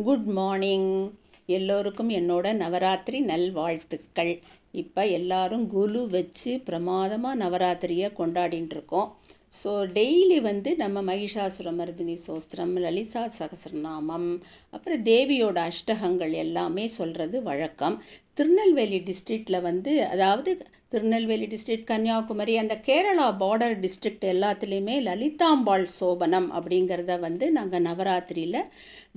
Good morning. எல்லோருக்கும் என்னோட நவராத்திரி நல்வாழ்த்துக்கள். இப்போ எல்லாரும் குலு வச்சு பிரமாதமாக நவராத்திரியை கொண்டாடின்னு இருக்கோம். ஸோ டெய்லி நம்ம மகிஷாசுரமர்தினி சோஸ்திரம், லலிதா சகஸ்ரநாமம், அப்புறம் தேவியோட அஷ்டகங்கள் எல்லாமே சொல்கிறது வழக்கம். திருநெல்வேலி டிஸ்ட்ரிக்டில் அதாவது திருநெல்வேலி டிஸ்ட்ரிக்ட், கன்னியாகுமரி, அந்த கேரளா பார்டர் டிஸ்ட்ரிக்ட் எல்லாத்துலேயுமே லலிதாம்பாள் சோபனம் அப்படிங்கிறத நாங்கள் நவராத்திரியில்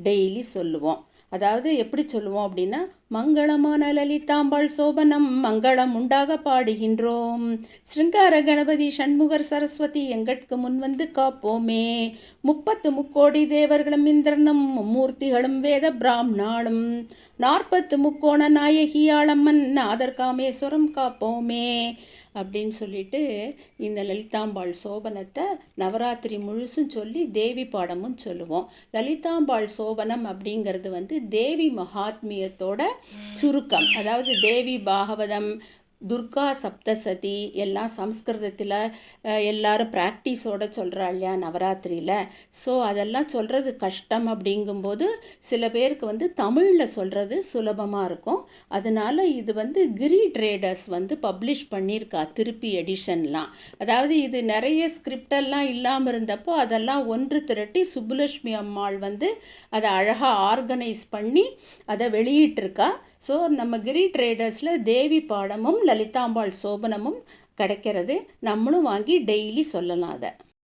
டெய்லி சொல்லுவோம். அதாவது எப்படி சொல்லுவோம் அப்படின்னா, மங்களமான லலிதாம்பாள் சோபனம் மங்களம் உண்டாக பாடுகின்றோம். ஸ்ருங்கார கணபதி சண்முகர் சரஸ்வதி எங்கட்கு முன்வந்து காப்போமே. 30 தேவர்களும் இந்திரனும் மும்மூர்த்திகளும் வேத பிராமணாளும் 40 முக்கோண நாயகியாளம்மன் நாதர் காமேஸ்வரம் காப்போமே அப்படின்னு சொல்லிட்டு இந்த லலிதாம்பாள் சோபனத்தை நவராத்திரி முழுசும் சொல்லி தேவி பாடமும் சொல்லுவோம். லலிதாம்பாள் சோபனம் அப்படிங்கிறது தேவி மகாத்மியத்தோட சுருக்கம். அதாவது தேவி பாகவதம், துர்கா சப்தசதி எல்லாம் சம்ஸ்கிருதத்தில் எல்லாரும் ப்ராக்டிஸோடு சொல்கிறா இல்லையா நவராத்திரியில். ஸோ அதெல்லாம் சொல்கிறது கஷ்டம் அப்படிங்கும்போது சில பேருக்கு தமிழில் சொல்கிறது சுலபமாக இருக்கும். அதனால் இது கிரி ட்ரேடர்ஸ் பப்ளிஷ் பண்ணியிருக்கா திருப்பி எடிஷன்லாம். அதாவது இது நிறைய ஸ்கிரிப்டெல்லாம் இல்லாமல் இருந்தப்போ அதெல்லாம் ஒன்று திரட்டி சுப்புலட்சுமி அம்மாள் அதை அழகாக ஆர்கனைஸ் பண்ணி அதை வெளியிட்டிருக்கா. ஸோ நம்ம கிரி ட்ரேடர்ஸில் தேவி பாடமும் லலிதாம்பாள் சோபனமும் கிடைக்கிறது. நம்மளும் வாங்கி டெய்லி சொல்லலாம் அதை.